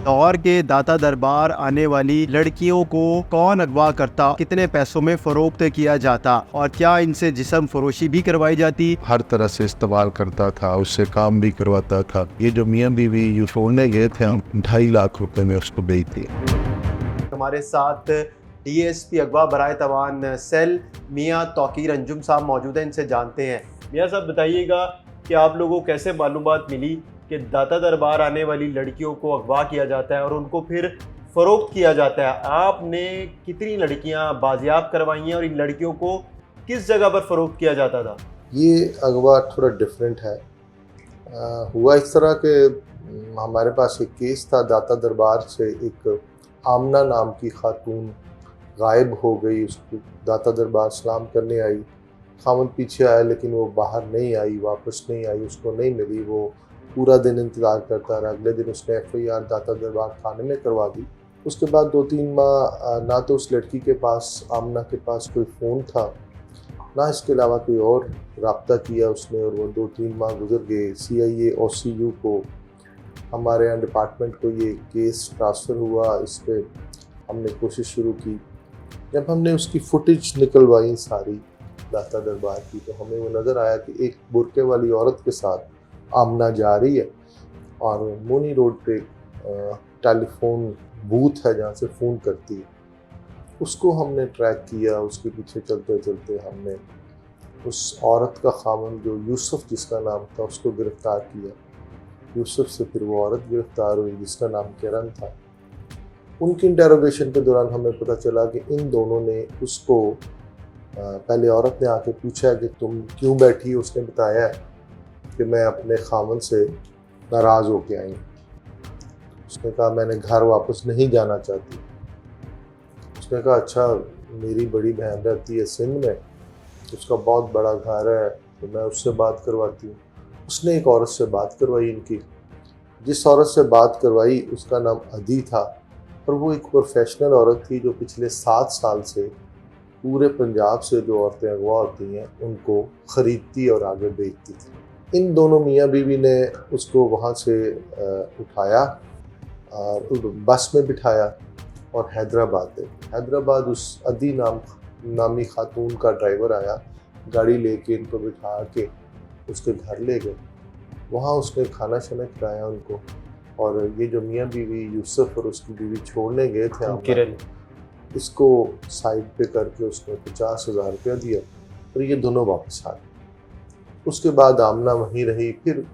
लाहौर के दाता दरबार आने वाली लड़कियों को कौन अगवा करता, कितने पैसों में फरोख्त किया जाता और क्या इनसे जिस्म फरोशी भी करवाई जाती? हर तरह से इस्तेमाल करता था, उससे काम भी करवाता था। ये जो मियाँ बीवी यू छोड़ने गए थे, हम 2.5 लाख रुपए में उसको बेच दिए। हमारे साथ DSP अगवा बराए तवान सेल मियाँ तौकीर अंजुम साहब मौजूद हैं, इनसे जानते हैं। मियाँ साहब बताइएगा कि आप लोगों को कैसे मालूमात मिली कि दाता दरबार आने वाली लड़कियों को अगवा किया जाता है और उनको फिर फ़रोख्त किया जाता है? आपने कितनी लड़कियां बाजियाब करवाई हैं और इन लड़कियों को किस जगह पर फ़रोख्त किया जाता था? ये अगवा थोड़ा डिफरेंट है। हुआ इस तरह के हमारे पास एक केस था दाता दरबार से। एक आमना नाम की खातून गायब हो गई। उसको दाता दरबार सलाम करने आई, खामद पीछे आया लेकिन वो बाहर नहीं आई, वापस नहीं आई, उसको नहीं मिली। वो पूरा दिन इंतज़ार करता रहा। अगले दिन उसने FIR दाता दरबार थाने में करवा दी। उसके बाद 2-3 माह ना तो उस लड़की के पास, आमना के पास कोई फ़ोन था, ना इसके अलावा कोई और रब्ता किया उसने, और वो 2-3 माह गुजर गए। CIA OCU को, हमारे यहाँ डिपार्टमेंट को ये केस ट्रांसफ़र हुआ। इस पर हमने कोशिश शुरू की। जब हमने उसकी फुटेज निकलवाई सारी दाता दरबार की, तो हमें वो नज़र आया कि एक बुरके वाली औरत के साथ आमना जा रही है और मोनी रोड पे टेलीफोन बूथ है जहाँ से फ़ोन करती है। उसको हमने ट्रैक किया। उसके पीछे चलते चलते हमने उस औरत का खामन जो यूसुफ जिसका नाम था उसको गिरफ़्तार किया। यूसुफ से फिर वो औरत गिरफ़्तार हुई जिसका नाम किरण था। उनकी इंटेरोगेशन के दौरान हमें पता चला कि इन दोनों ने उसको पहले औरत ने आके पूछा कि तुम क्यों बैठी? उसने बताया कि मैं अपने खामन से नाराज़ होके आई। उसने कहा मैंने घर वापस नहीं जाना चाहती। उसने कहा अच्छा, मेरी बड़ी बहन रहती है सिंध में, उसका बहुत बड़ा घर है, तो मैं उससे बात करवाती हूँ। उसने एक औरत से बात करवाई इनकी। जिस औरत से बात करवाई उसका नाम अदी था, और वो एक प्रोफेशनल औरत थी जो पिछले 7 साल से पूरे पंजाब से जो औरतें अगवा होती हैं उनको ख़रीदती और आगे बेचती थी। इन दोनों मियाँ बीवी ने उसको वहाँ से उठाया, बस में बिठाया और हैदराबाद उस अदी नामी खातून का ड्राइवर आया, गाड़ी लेके इनको बिठा के उसके घर ले गए। वहाँ उसने खाना शाना खिलाया उनको। और ये जो मियाँ बीवी यूसुफ और उसकी बीवी छोड़ने गए थे किरण, इसको साइड पे करके उसने 50,000 रुपया दिया और ये दोनों वापस आ गए। उसके बाद आमना वहीं रही। फिर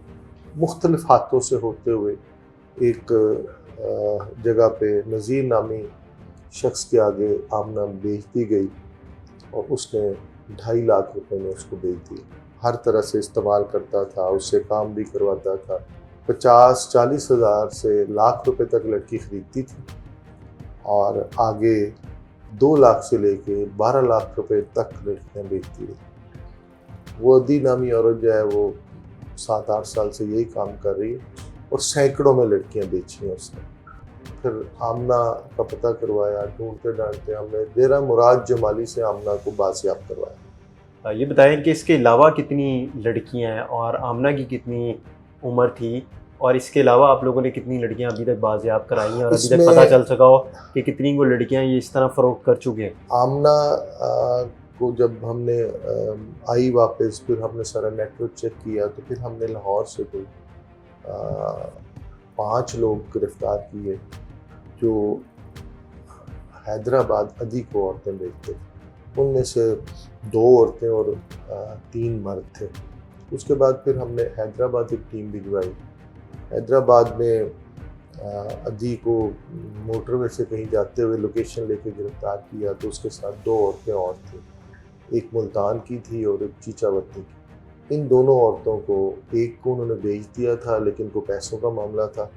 मुख्तलिफ हाथों से होते हुए एक जगह पे नज़ीर नामी शख्स के आगे आमना बेच दी गई और उसने 2.5 लाख रुपए में उसको बेच दिया। हर तरह से इस्तेमाल करता था, उससे काम भी करवाता था। 50-40 हज़ार से लाख रुपए तक लड़की ख़रीदती थी और आगे 2 लाख से लेके 12 लाख रुपए तक लड़कियाँ बेचती रही। वो अदी नामी औरत जो है वो 7-8 साल से यही काम कर रही है और सैकड़ों में लड़कियाँ बेची हैं उसने। फिर आमना का पता करवाया, ढूंढते ढांढते हमने डेरा मुराद जमाली से आमना को बाजियाब करवाया। ये बताएं कि इसके अलावा कितनी लड़कियां हैं और आमना की कितनी उम्र थी, और इसके अलावा आप लोगों ने कितनी लड़कियां अभी तक बाजियाब कराई हैं और अभी तक पता चल सका हो कि कितनी को लड़कियां ये इस तरह फ़रोख्त कर चुके हैं? आमना को जब हमने आई वापस, फिर हमने सारा नेटवर्क चेक किया, तो फिर हमने लाहौर से कोई 5 लोग गिरफ़्तार किए जो हैदराबाद अदी को औरतें बेचते थे। उनमें से 2 औरतें और 3 मर्द थे। उसके बाद फिर हमने हैदराबाद एक टीम भिजवाई। हैदराबाद में अदी को मोटरवे से कहीं जाते हुए लोकेशन लेके गिरफ़्तार किया, तो उसके साथ 2 औरतें और थीं। एक मुल्तान की थी और एक चीचावती की। इन दोनों औरतों को, एक को उन्होंने बेच दिया था लेकिन को पैसों का मामला था,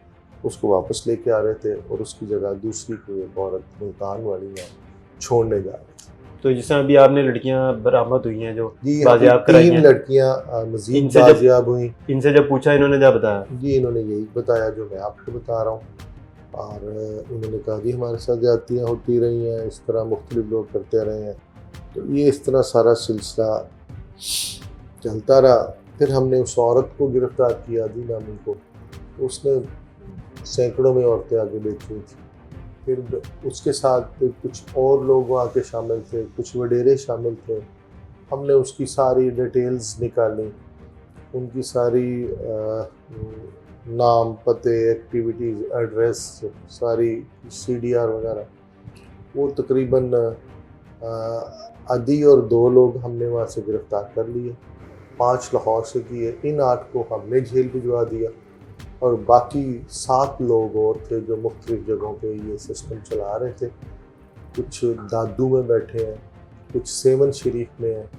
उसको वापस लेके आ रहे थे, और उसकी जगह दूसरी को एक औरत मुल्तान वाली में छोड़ने जा रहे थे। तो जिसमें अभी आपने लड़कियां बरामद हुई हैं जो जी, बाजियाब कराई 3 हैं, लड़कियां मज़ीद इनसे बाजियाब हुई। इनसे जब पूछा इन्होंने क्या बताया? जी, इन्होंने यही बताया जो मैं आपको बता रहा हूँ। और इन्होंने कहा कि हमारे साथ ज़्यादतियाँ होती रही हैं, इस तरह मुख्तलिफ लोग करते रहे हैं। तो ये इस तरह सारा सिलसिला चलता रहा। फिर हमने उस औरत को गिरफ़्तार किया, अदी नामी को। उसने सैकड़ों में औरतें आगे बेच रही थी। फिर उसके साथ कुछ और लोग वहाँ के शामिल थे, कुछ वडेरे शामिल थे। हमने उसकी सारी डिटेल्स निकाली, उनकी सारी नाम, पते, एक्टिविटीज़, एड्रेस, सारी CDR वगैरह। वो तकरीबन आदि और 2 लोग हमने वहाँ से गिरफ़्तार कर लिए, 5 लाहौर से किए। इन 8 को हमने जेल भिजवा दिया और बाकी 7 लोग और थे जो मुख्तलिफ़ जगहों पे ये सिस्टम चला रहे थे। कुछ दादू में बैठे हैं, कुछ सेवन शरीफ में हैं।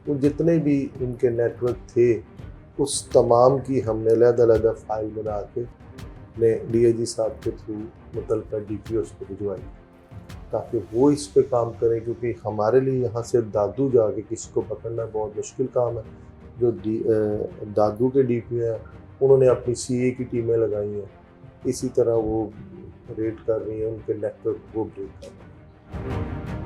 वो जितने भी इनके नेटवर्क थे, उस तमाम की हमने अलग-अलग फ़ाइल बना के ने DIG साहब के थ्रू मुतल्लिका DPOs को भिजवाई, ताकि वो इस पे काम करें, क्योंकि हमारे लिए यहाँ से दादू जाके किसी को पकड़ना बहुत मुश्किल काम है। जो दादू के DPO हैं, उन्होंने अपनी CA की टीमें लगाई हैं, इसी तरह वो रेड कर रही हैं, उनके नेटवर्क को ब्रेक कर रही हैं।